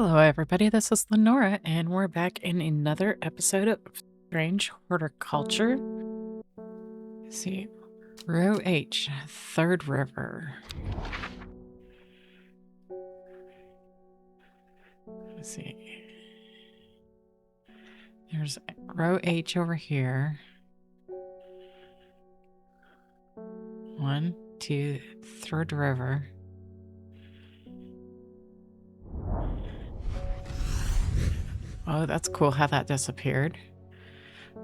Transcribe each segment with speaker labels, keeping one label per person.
Speaker 1: Hello, everybody. This is Lenora, and we're back in another episode of Strange Horticulture. Let's see, row H, third river. Let's see. There's row H over here. 1, 2, third river. Oh, that's cool how that disappeared.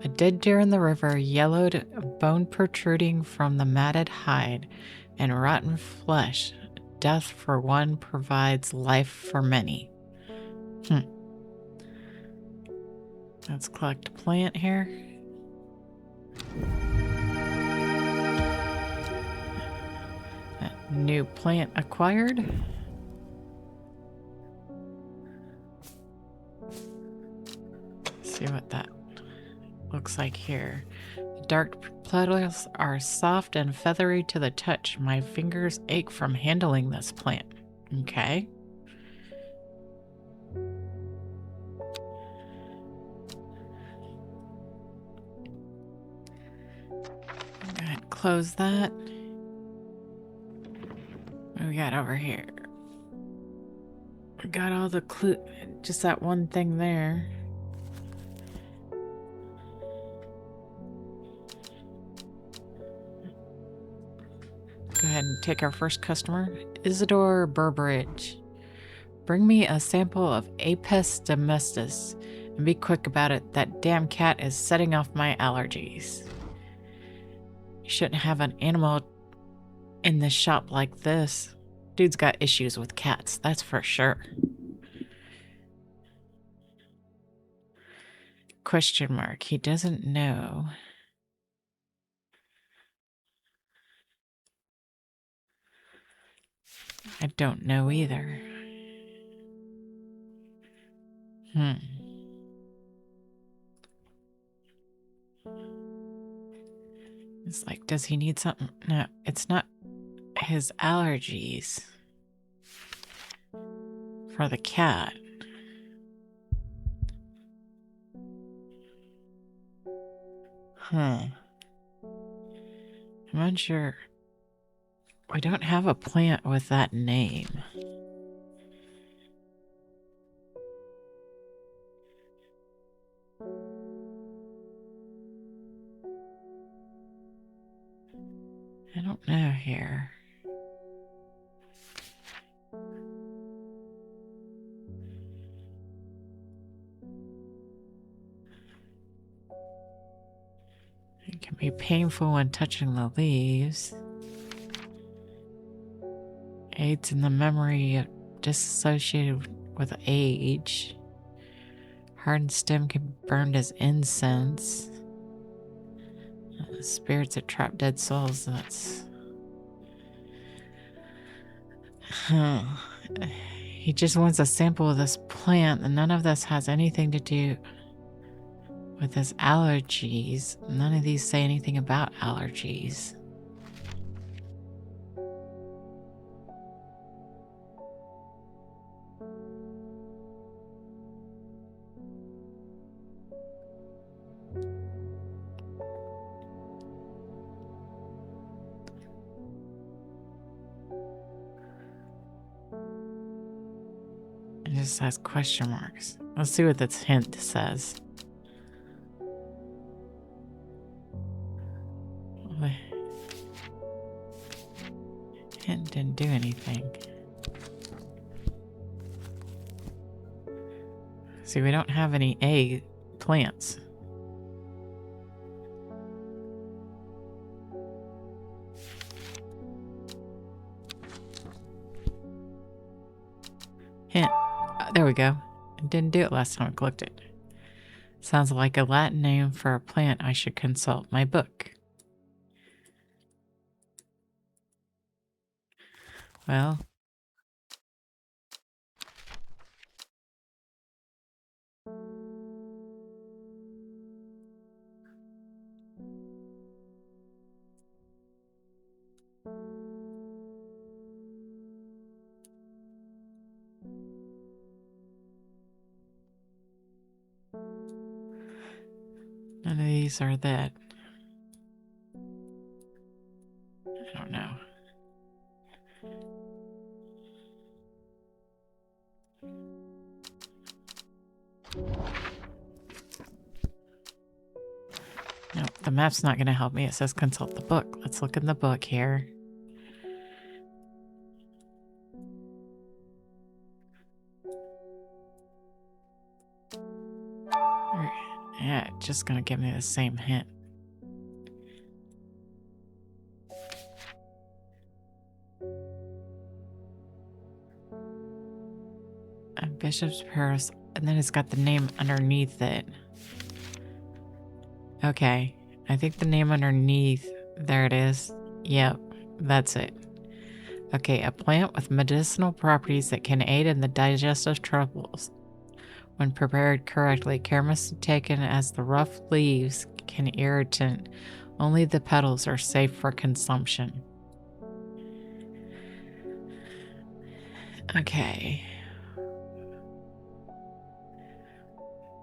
Speaker 1: A dead deer in the river, yellowed bone protruding from the matted hide, and rotten flesh. Death for one provides life for many. Let's collect a plant here. New plant acquired. Let's see what that looks like here. The dark petals are soft and feathery to the touch. My fingers ache from handling this plant. Okay. Go ahead and close that. What do we got over here? We got all the clue, just that one thing there. Go ahead and take our first customer, Isidore Burbridge. Bring me a sample of Apis domestis and be quick about it. That damn cat is setting off my allergies. You shouldn't have an animal in this shop like this. Dude's got issues with cats, that's for sure. Question mark. He doesn't know. I don't know either. It's like, does he need something? No, it's not his allergies. For the cat. I'm unsure. We don't have a plant with that name. I don't know here. It can be painful when touching the leaves. Aids in the memory disassociated with age. Hardened stem can be burned as incense. Spirits that trap dead souls, that's... He just wants a sample of this plant, and none of this has anything to do with his allergies. None of these say anything about allergies. It just has question marks. Let's see what this hint says. The hint didn't do anything. See, we don't have any A plants. Hint. There we go. It didn't do it last time I clicked it. Sounds like a Latin name for a plant. I should consult my book. Well. None of these are that. I don't know. Nope, the map's not going to help me. It says consult the book. Let's look in the book here. Yeah, it's just going to give me the same hint. Bishop's Paris, and then it's got the name underneath it. Okay, I think the name underneath, there it is. Yep, that's it. Okay, a plant with medicinal properties that can aid in the digestive troubles. When prepared correctly, care must be taken as the rough leaves can irritant. Only the petals are safe for consumption. Okay.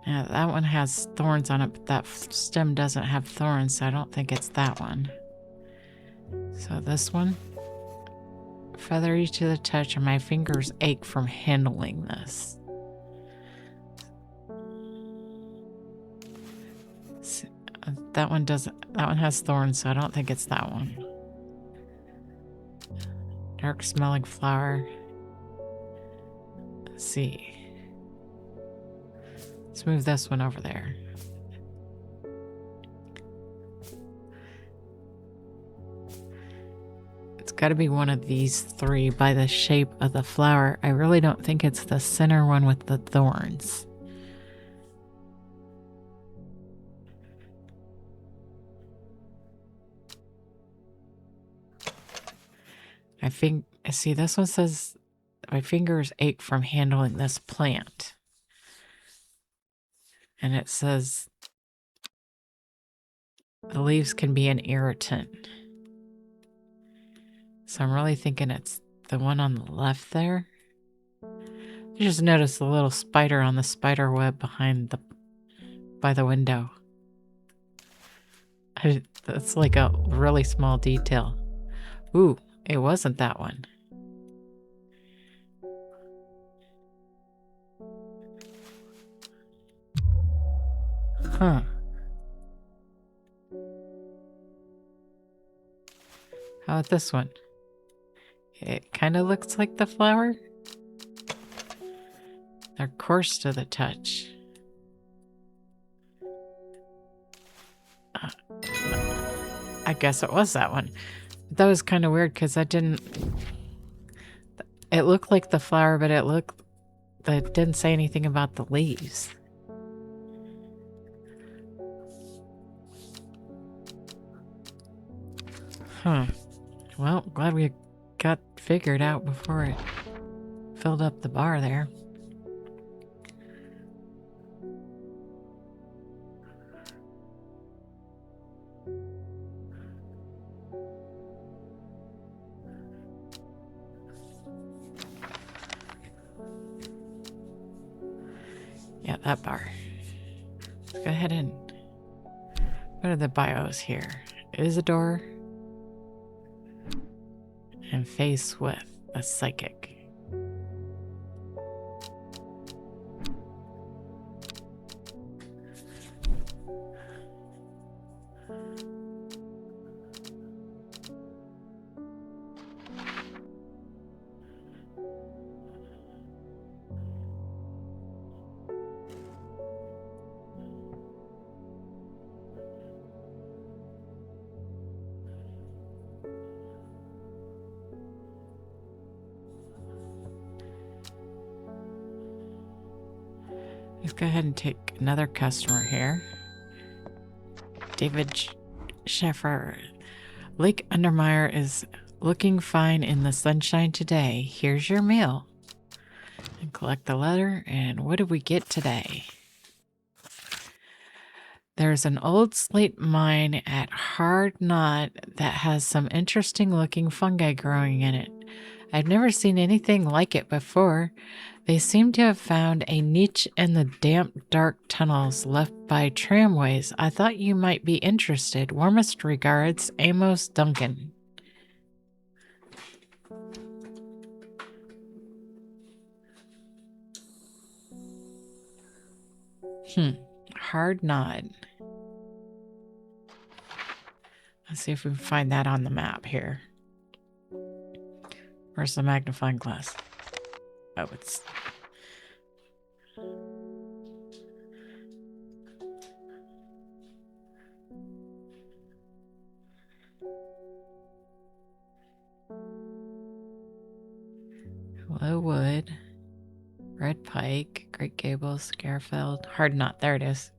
Speaker 1: Now that one has thorns on it, but that stem doesn't have thorns, so I don't think it's that one. So this one. Feathery to the touch, and my fingers ache from handling this. That one doesn't. That one has thorns, so I don't think it's that one. Dark smelling flower. Let's see. Let's move this one over there. It's got to be one of these three by the shape of the flower. I really don't think it's the center one with the thorns. I think, see, this one says, my fingers ache from handling this plant. And it says, the leaves can be an irritant. So I'm really thinking it's the one on the left there. I just noticed the little spider on the spider web by the window. That's like a really small detail. Ooh, it wasn't that one. Huh. How about this one? It kind of looks like the flower. They're coarse to the touch. I guess it was that one. That was kind of weird because I didn't... It looked like the flower, but it didn't say anything about the leaves. Huh. Well, glad we got figured out before it filled up the bar there. Yeah, that bar. Let's go ahead and... What are the bios here? Isidore. And face with a psychic. Let's go ahead and take another customer here. David Sheffer. Lake Undermere is looking fine in the sunshine today. Here's your meal. And collect the letter. And what did we get today? There's an old slate mine at Hard Knot that has some interesting looking fungi growing in it. I've never seen anything like it before. They seem to have found a niche in the damp, dark tunnels left by tramways. I thought you might be interested. Warmest regards, Amos Duncan. Hard nod. Let's see if we can find that on the map here. Where's the magnifying glass? Oh, it's... Low Wood, Red Pike, Great Gables, Scarefeld, Hard Knot. There it is.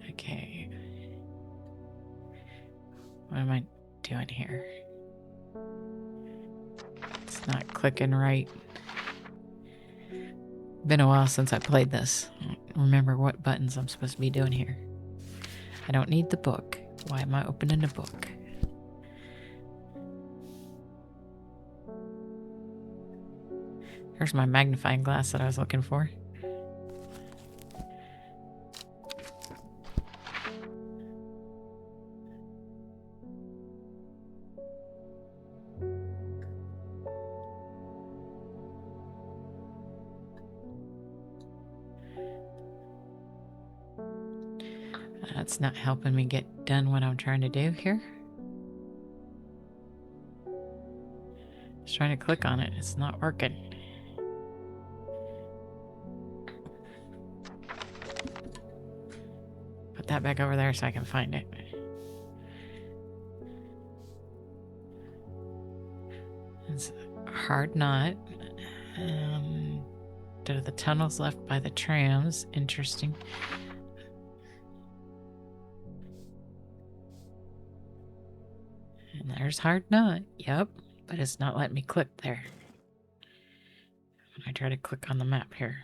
Speaker 1: Okay. What am I doing here? It's not clicking right. Been a while since I played this. I don't remember what buttons I'm supposed to be doing here. I don't need the book. Why am I opening the book? There's my magnifying glass that I was looking for. That's not helping me get done what I'm trying to do here. Just trying to click on it. It's not working. Put that back over there so I can find it. It's a hard knot. To the tunnels left by the trams. Interesting. And there's hard knot. Yep. But it's not letting me click there. I try to click on the map here.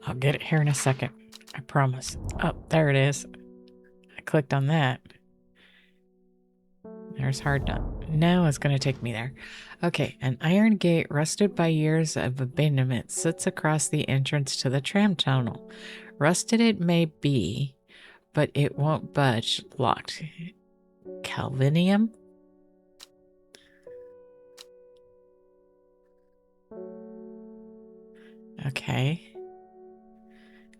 Speaker 1: I'll get it here in a second. I promise. Oh, there it is. I clicked on that. There's hard knot. Now it's going to take me there. Okay, an iron gate rusted by years of abandonment sits across the entrance to the tram tunnel. Rusted it may be, but it won't budge. Locked. Calvinium? Okay.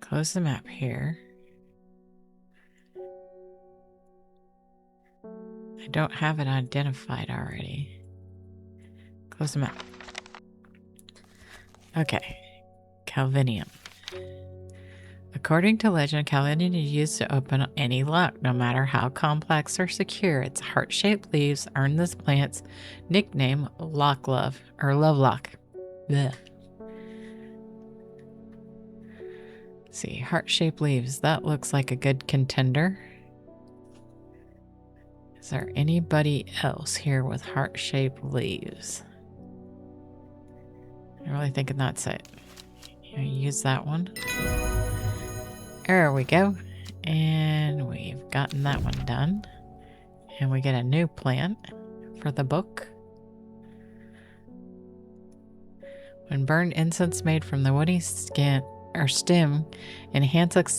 Speaker 1: Close the map here. I don't have it identified already. Close the map. Okay. Calvinium. According to legend, Calvinium is used to open any lock, no matter how complex or secure. Its heart-shaped leaves earn this plant's nickname Lock Love, or Love Lock. Blech. See, heart-shaped leaves. That looks like a good contender. Is there anybody else here with heart-shaped leaves? I'm really thinking that's it. Use that one. There we go. And we've gotten that one done. And we get a new plant for the book. When burned, incense made from the woody stem enhances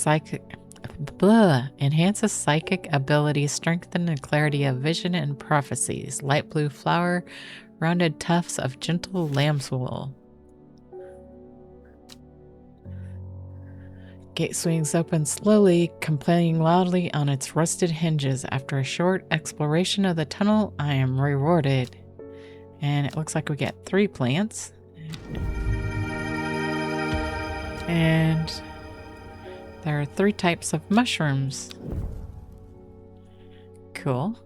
Speaker 1: psychic abilities, strengthen the clarity of vision and prophecies. Light blue flower, rounded tufts of gentle lamb's wool. Gate swings open slowly, complaining loudly on its rusted hinges. After a short exploration of the tunnel, I am rewarded. And it looks like we get 3 plants. And there are 3 types of mushrooms. Cool.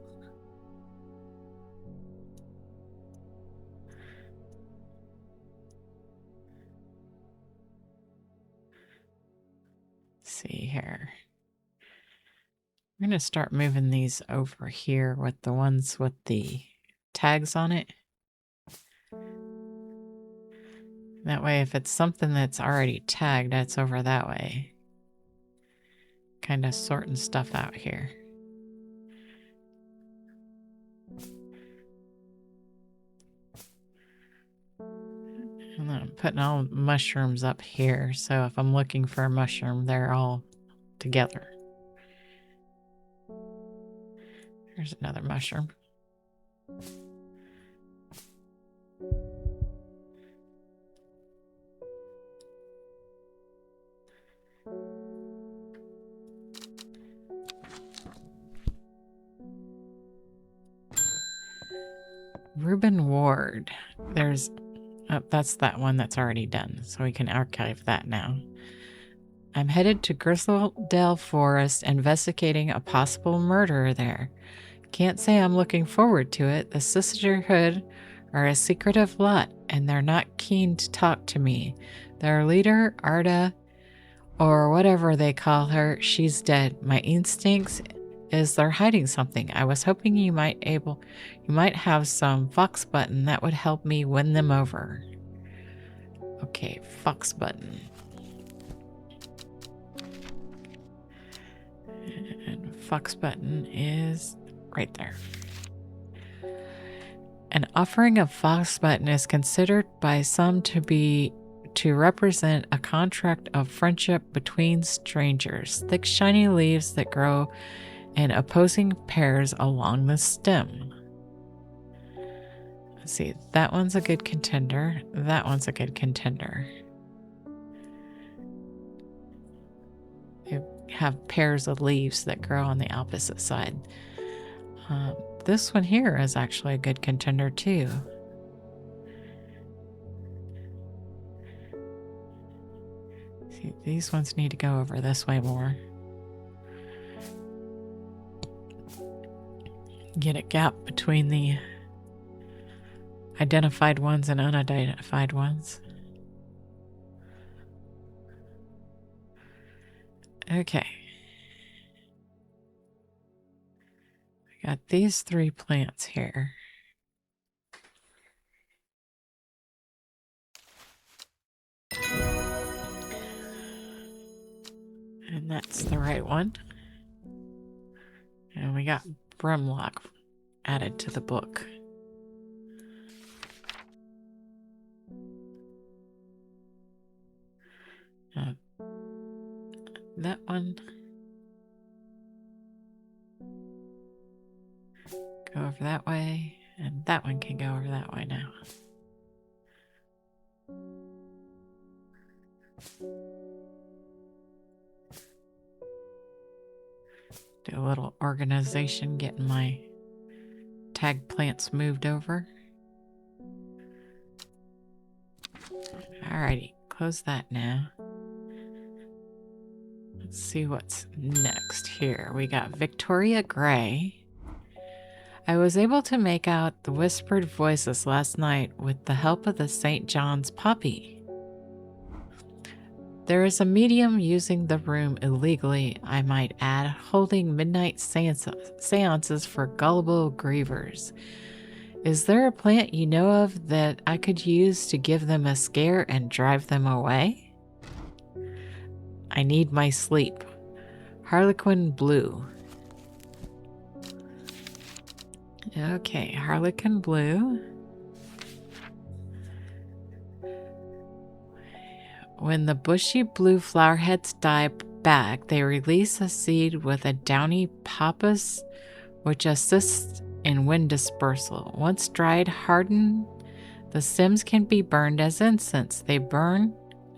Speaker 1: Let's see here. I'm going to start moving these over here with the ones with the tags on it. That way, if it's something that's already tagged, that's over that way. Kind of sorting stuff out here. And then I'm putting all mushrooms up here, so if I'm looking for a mushroom, they're all together. There's another mushroom. Reuben Ward. There's... Oh, that's that one that's already done, so we can archive that now. I'm headed to Gristledale Forest, investigating a possible murderer there. Can't say I'm looking forward to it. The sisterhood are a secretive lot, and they're not keen to talk to me. Their leader, Arda, or whatever they call her, she's dead. My instincts is they're hiding something. I was hoping you might have some fox button that would help me win them over. Okay, fox button. And fox button is right there. An offering of fox button is considered by some to represent a contract of friendship between strangers. Thick, shiny leaves that grow in opposing pairs along the stem. Let's see, that one's a good contender. That one's a good contender. They have pairs of leaves that grow on the opposite side. This one here is actually a good contender too. See, these ones need to go over this way more. Get a gap between the identified ones and unidentified ones. Okay. I got these 3 plants here. And that's the right one. And we got Brimlock added to the book. That one. Go over that way, and that one can go over that way now. Do a little organization, getting my tag plants moved over. Alrighty, close that now. Let's see what's next here. We got Victoria Gray. I was able to make out the whispered voices last night with the help of the St. John's poppy. There is a medium using the room illegally, I might add, holding midnight seances for gullible grievers. Is there a plant you know of that I could use to give them a scare and drive them away? I need my sleep. Harlequin Blue. Okay, Harlequin Blue. When the bushy blue flower heads die back, they release a seed with a downy pappus, which assists in wind dispersal. Once dried, hardened, the stems can be burned as incense.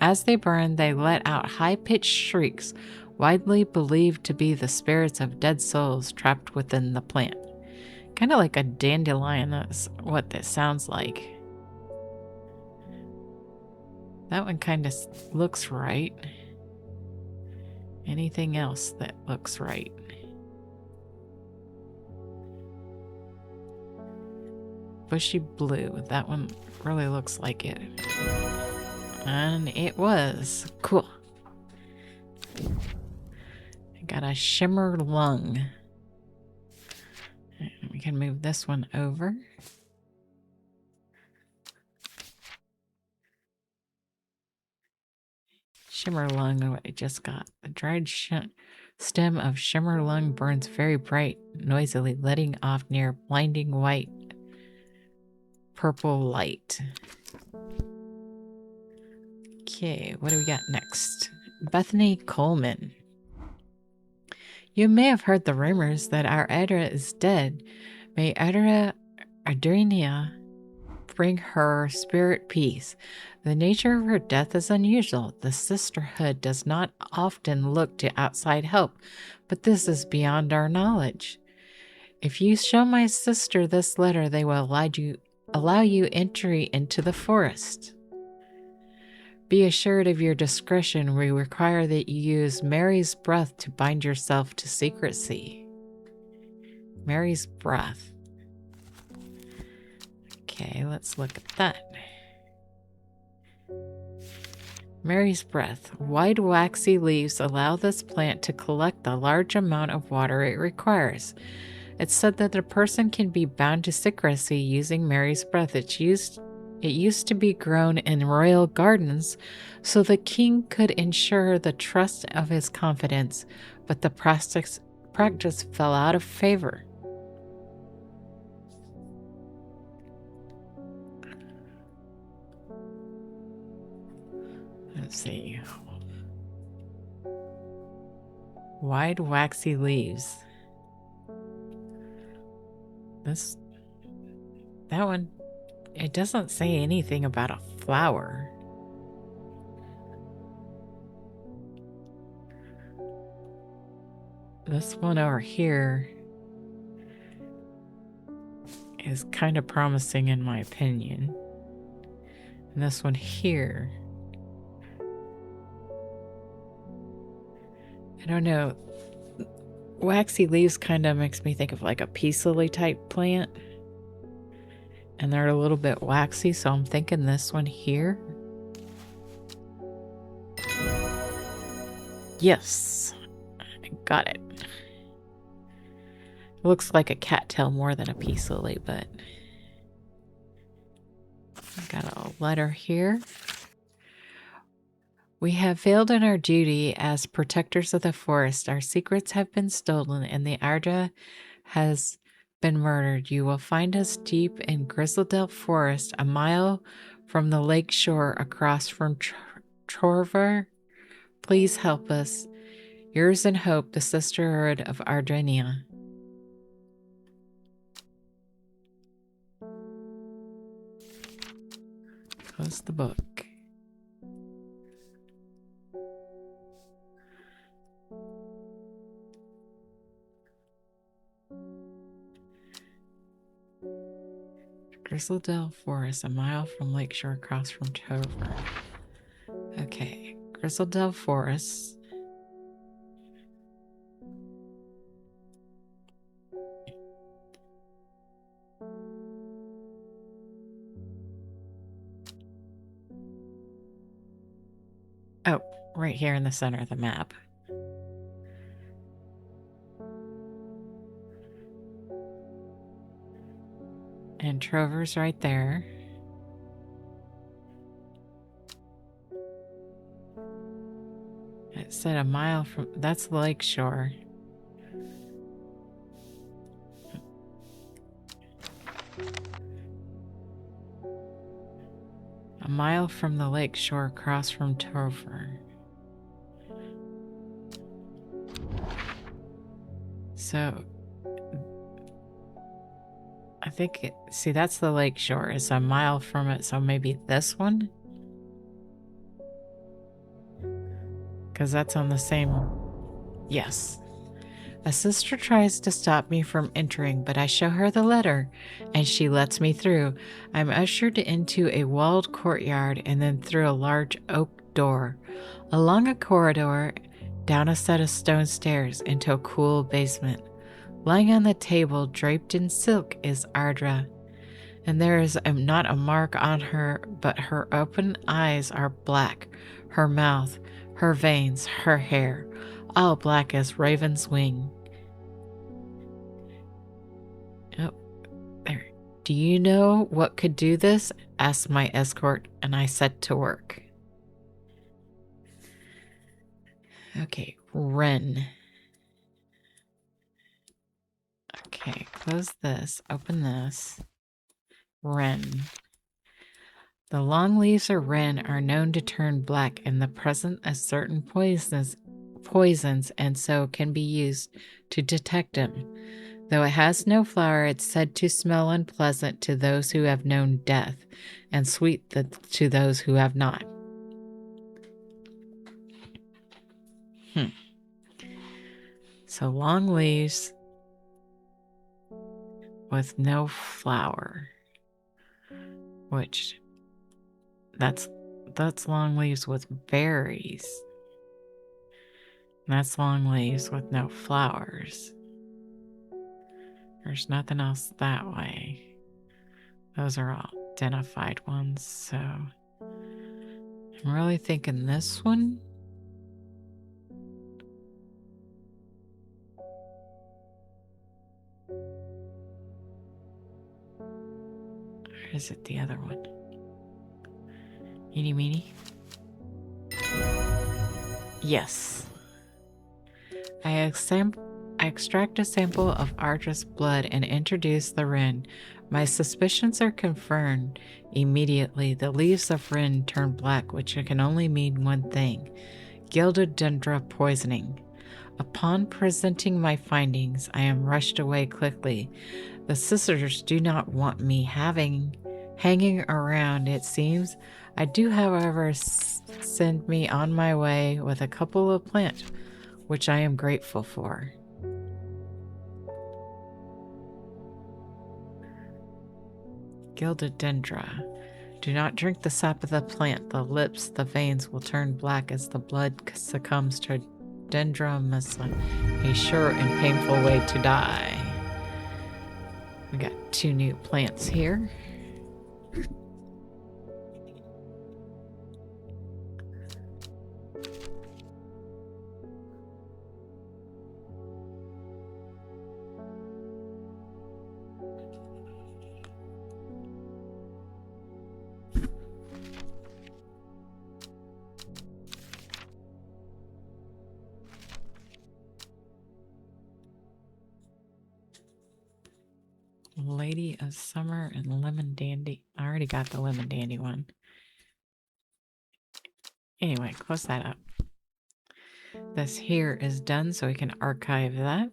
Speaker 1: As they burn, they let out high-pitched shrieks, widely believed to be the spirits of dead souls trapped within the plant. Kind of like a dandelion, that's what this sounds like. That one kind of looks right. Anything else that looks right? Bushy blue. That one really looks like it. And it was. Cool. I Got a shimmer lung. We can move this one over. Shimmer lung, what I just got. The dried stem of shimmer lung burns very bright, noisily, letting off near blinding white purple light. Okay, what do we got next? Bethany Coleman. You may have heard the rumors that our Adra is dead. May Adrenia bring her spirit peace. The nature of her death is unusual. The sisterhood does not often look to outside help, but this is beyond our knowledge. If you show my sister this letter, they will allow you entry into the forest. Be assured of your discretion. We require that you use Mary's breath to bind yourself to secrecy. Mary's breath. Okay, let's look at that. Mary's breath. Wide waxy leaves allow this plant to collect the large amount of water it requires. It's said that a person can be bound to secrecy using Mary's breath. It used to be grown in royal gardens so the king could ensure the trust of his confidence, but the practice fell out of favor. Let's see. Wide waxy leaves. That one, it doesn't say anything about a flower. This one over here is kind of promising in my opinion. And this one here, I don't know. Waxy leaves kind of makes me think of like a peace lily type plant. And they're a little bit waxy, so I'm thinking this one here. Yes, I got it. It looks like a cattail more than a peace lily, but I got a letter here. We have failed in our duty as protectors of the forest. Our secrets have been stolen and the Ardra has been murdered. You will find us deep in Grizzledale Forest, a mile from the lake shore across from Trover. Please help us. Yours in hope, the Sisterhood of Ardrenia. Close the book. Grizzledale Forest, a mile from Lakeshore across from Trover. Okay, Grizzledale Forest. Oh, right here in the center of the map. And Trover's right there. It said a mile from... That's the lake shore. A mile from the lake shore across from Trover. So... I think, see, that's the lake shore. It's a mile from it, so maybe this one? Because that's on the same... Yes. A sister tries to stop me from entering, but I show her the letter, and she lets me through. I'm ushered into a walled courtyard, and then through a large oak door, along a corridor, down a set of stone stairs, into a cool basement. Lying on the table, draped in silk, is Ardra, and there is not a mark on her, but her open eyes are black, her mouth, her veins, her hair, all black as raven's wing. Oh, there. Do you know what could do this? Asked my escort, and I set to work. Okay, Wren. Okay, close this, open this. Wren. The long leaves of wren are known to turn black in the presence of certain poisons, and so can be used to detect them. Though it has no flower, it's said to smell unpleasant to those who have known death, and sweet to those who have not. So long leaves with no flower, which that's long leaves with berries. That's long leaves with no flowers. There's nothing else that way. Those are all identified ones, so I'm really thinking this one. Or is it the other one? Eeny meeny? Yes. I extract a sample of Ardra's blood and introduce the wren. My suspicions are confirmed immediately. The leaves of wren turn black, which can only mean one thing: gilded dendra poisoning. Upon presenting my findings, I am rushed away quickly. The sisters do not want me hanging around, it seems. I do, however, send me on my way with a couple of plants, which I am grateful for. Gilded dendra. Do not drink the sap of the plant. The lips, the veins will turn black as the blood succumbs to dendromuscin, a sure and painful way to die. We got 2 new plants here. Lady of Summer and Lemon Dandy. I already got the Lemon Dandy one. Anyway, close that up. This here is done, so we can archive that.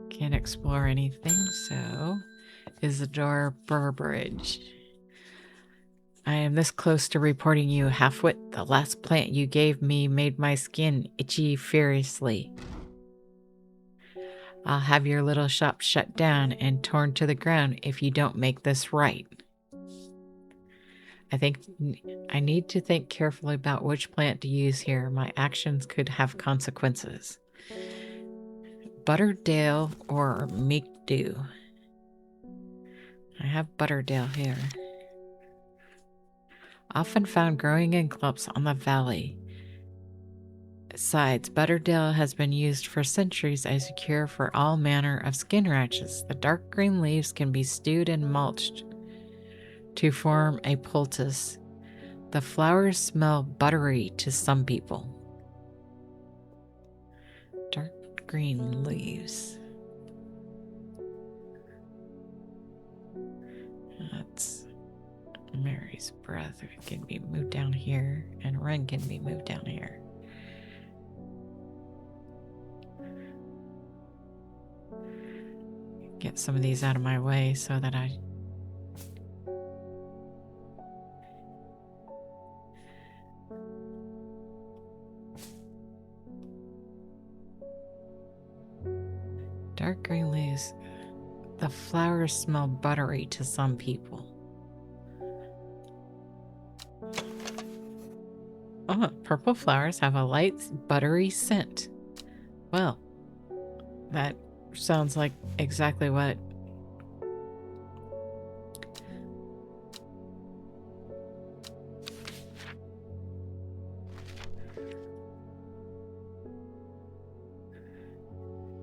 Speaker 1: Can't explore anything, so Isidore Burbridge. I am this close to reporting you halfwit. The last plant you gave me made my skin itchy furiously. I'll have your little shop shut down and torn to the ground if you don't make this right. I think I need to think carefully about which plant to use here. My actions could have consequences. Butterdale or Meekdew? I have Butterdale here. Often found growing in clumps on the valley sides, Butterdale has been used for centuries as a cure for all manner of skin rashes. The dark green leaves can be stewed and mulched to form a poultice. The flowers smell buttery to some people. Dark green leaves. That's Mary's breath. It can be moved down here, and Wren can be moved down here. Get some of these out of my way so that I... Dark green leaves. The flowers smell buttery to some people. Oh, purple flowers have a light, buttery scent. Well, that sounds like exactly what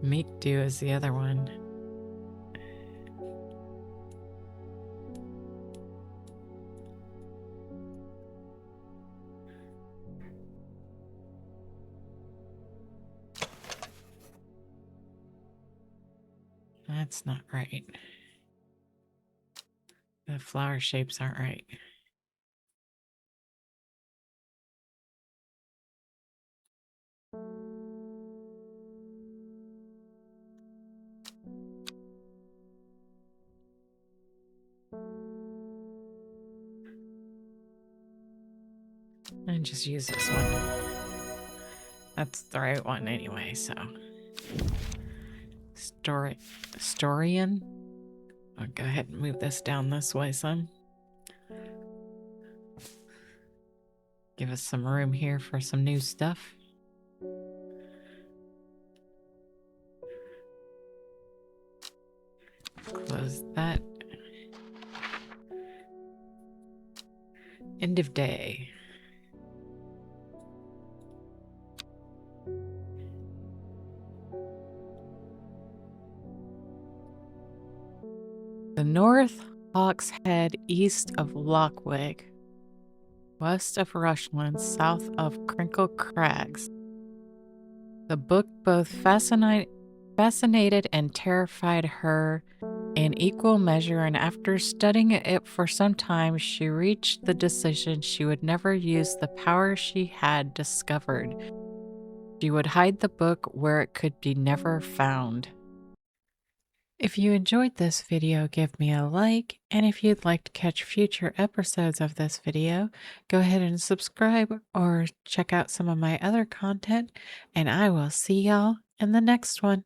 Speaker 1: Meek Dew is the other one. That's not right. The flower shapes aren't right. And just use this one. That's the right one anyway, so. Storian? I'll go ahead and move this down this way some. Give us some room here for some new stuff. Close that. End of day. The North Hawks Head east of Lochwig, west of Rushland, south of Crinkle Crags. The book both fascinated and terrified her in equal measure, and after studying it for some time, she reached the decision she would never use the power she had discovered. She would hide the book where it could be never found. If you enjoyed this video, give me a like, and if you'd like to catch future episodes of this video, go ahead and subscribe or check out some of my other content, and I will see y'all in the next one.